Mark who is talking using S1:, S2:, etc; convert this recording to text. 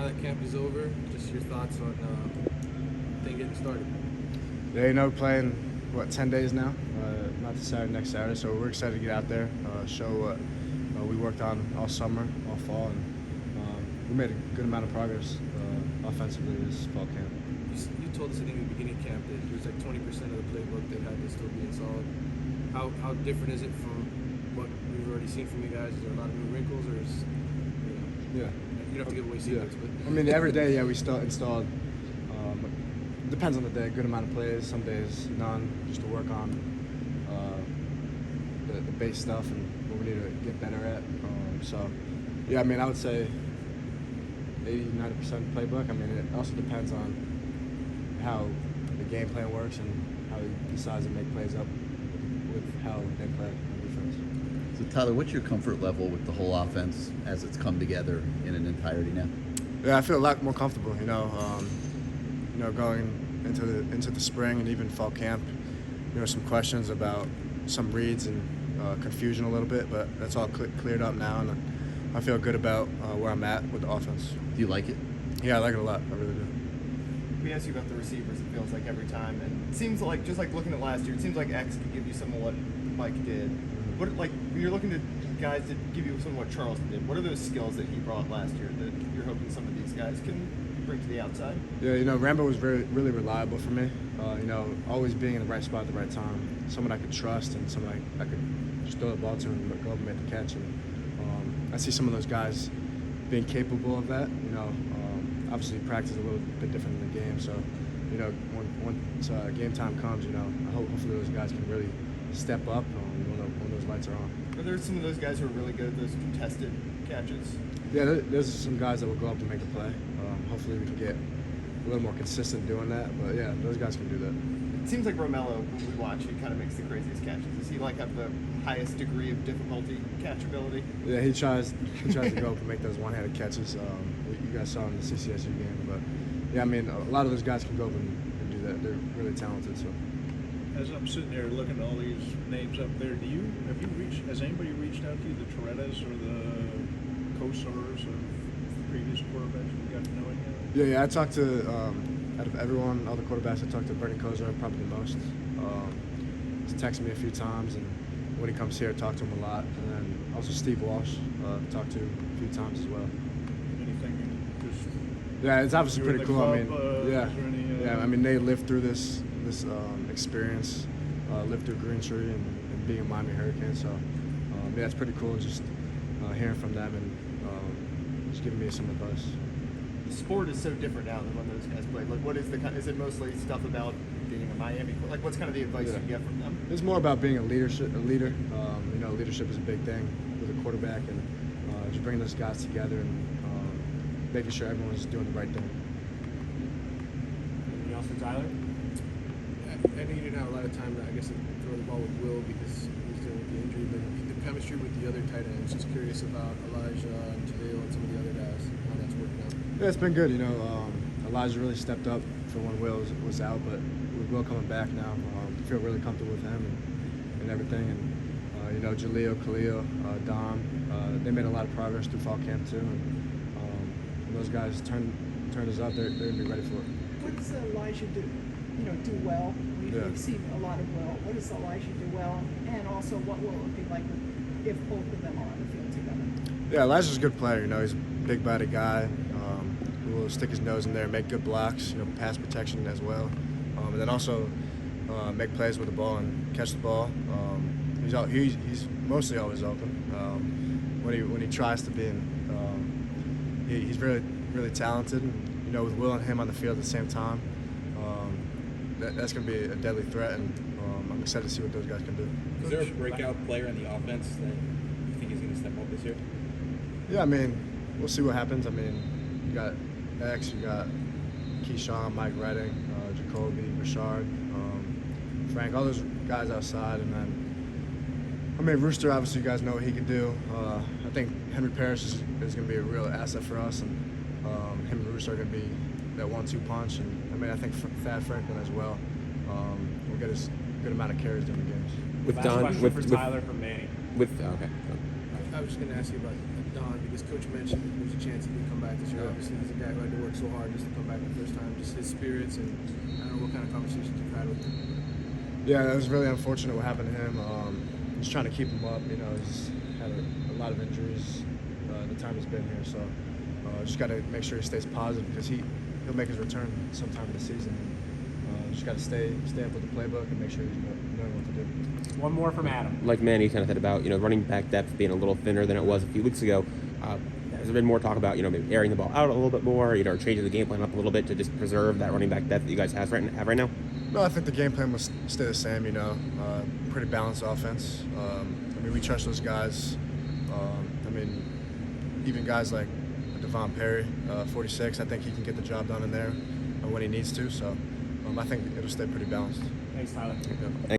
S1: that camp is over, just your thoughts on thing getting started.
S2: Yeah, you know, playing, 10 days now? Not this Saturday, next Saturday. So we're excited to get out there, show what we worked on all summer, all fall, and we made a good amount of progress offensively this fall camp.
S1: You told us, I think, at the beginning of camp that it was like 20% of the playbook that had to still be installed. How different is it from what we've already seen from you guys? Is there a lot of new wrinkles, or is,
S2: Yeah.
S1: you don't have to give away secrets, but
S2: I mean, every day, we still installed. Depends on the day. A good amount of plays. Some days none, just to work on the base stuff and what we need to get better at. So, yeah, I mean, I would say 80-90% playbook. I mean, it also depends on how the game plan works and how he decides to make plays up with how they play on defense.
S3: So Tyler, what's your comfort level with the whole offense as it's come together in an entirety now?
S2: Yeah, I feel a lot more comfortable. Going into the spring and even fall camp. Some questions about some reads and confusion a little bit, but that's all cleared up now, and I feel good about where I'm at with the offense.
S3: Do you like it?
S2: Yeah, I like it a lot. I really do.
S4: We ask you about the receivers, it feels like every time, and it seems like, just like looking at last year, it seems like X could give you some of what Mike did. What, like, when you're looking to guys to give you some of what Charleston did, what are those skills that he brought last year that you're hoping some of these guys can bring to the outside?
S2: Yeah, Rambo was really reliable for me. Always being in the right spot at the right time. Someone I could trust and someone I could just throw the ball to and go up and make the catch. And I see some of those guys being capable of that. Obviously practice is a little bit different in the game. So, once game time comes, hopefully those guys can really step up when those lights are on.
S4: Are there some of those guys who are really good at those contested catches?
S2: Yeah, there's some guys that will go up and make a play. Hopefully we can get a little more consistent doing that. But yeah, those guys can do that.
S4: It seems like Romello, when we watch, he kind of makes the craziest catches. Does he have the highest degree of difficulty catchability?
S2: Yeah, he tries to go up and make those one-handed catches. You guys saw in the CCSU game, but yeah, I mean, a lot of those guys can go up and do that. They're really talented. So.
S5: As I'm sitting there looking at all these names up there, has anybody reached out to you, the Torettas or the Kosars or previous quarterbacks you got to know any of them?
S2: Yeah, I talked to, out of everyone, all the quarterbacks, I talked to Bernie Kosar probably the most. He's texted me a few times, and when he comes here, I talk to him a lot. And then also Steve Walsh, talked to a few times as well.
S5: Anything
S2: Yeah, it's obviously pretty cool.
S5: Club,
S2: I mean, I mean, they lived through this experience, lived through Green Tree and being a Miami Hurricane. So, yeah, it's pretty cool just hearing from them and just giving me some advice.
S4: The sport is so different now than when those guys played. Like, what is is it mostly stuff about being a Miami? Like, what's kind of the advice you get from them?
S2: It's more about being a leader. Leadership is a big thing with a quarterback, and just bringing those guys together and making sure everyone's doing the right thing.
S6: Anything else for Tyler?
S1: I know you didn't have a lot of time to, I guess, throw the ball with Will because he was dealing with the injury, but the chemistry with the other tight ends. Just curious about Elijah and Jaleel and some of the other guys, how that's working out.
S2: Yeah, it's been good. Elijah really stepped up for when Will was out, but with Will coming back now, I feel really comfortable with him and everything. And Jaleel, Khalil, Dom, they made a lot of progress through fall camp too. And those guys turned us up. They're gonna be ready for it.
S7: What does Elijah do? Do well. We've seen a lot of Will. What does Elijah do well? And also, what will it be like if both of them are on the field together?
S2: Yeah, Elijah's a good player. He's a big-bodied guy who will stick his nose in there, make good blocks. Pass protection as well, and then also make plays with the ball and catch the ball. He's mostly always open. When he tries to be, he's really talented. And, with Will and him on the field at the same time, that's going to be a deadly threat, and I'm excited to see what those guys can do.
S6: Is there a breakout player in the offense that you think is going to step up this year?
S2: Yeah, I mean, we'll see what happens. I mean, you got X, you got Keyshawn, Mike Redding, Jacoby, Richard, Frank, all those guys outside, and then Rooster, obviously, you guys know what he can do. I think Henry Parrish is going to be a real asset for us, and him and Rooster are going to be that 1-2 punch. And I think Thad Franklin as well will get us a good amount of carries during the games.
S6: Last question for Tyler from Manny.
S1: I was just going to ask you about Don, because Coach mentioned there's a chance he could come back this year.
S2: Yeah.
S1: Obviously, he's a guy who had to work so hard just to come back the first time. Just his spirits, and I don't know what kind of conversations you've had with him.
S2: Yeah, it was really unfortunate what happened to him. Just trying to keep him up. You know, he's had a lot of injuries the time he's been here. So just got to make sure he stays positive because he'll make his return sometime this season. Just got to stay up with the playbook and make sure he's knowing what to do.
S8: One more from Adam.
S9: Like Manny kind of said about, running back depth being a little thinner than it was a few weeks ago. Has there been more talk about, maybe airing the ball out a little bit more, or changing the game plan up a little bit to just preserve that running back depth that you guys have right now?
S2: No, I think the game plan will stay the same. Pretty balanced offense. We trust those guys. Even guys like Devon Perry, 46. I think he can get the job done in there when he needs to. So I think it'll stay pretty balanced.
S8: Thanks, Tyler.
S2: Yeah.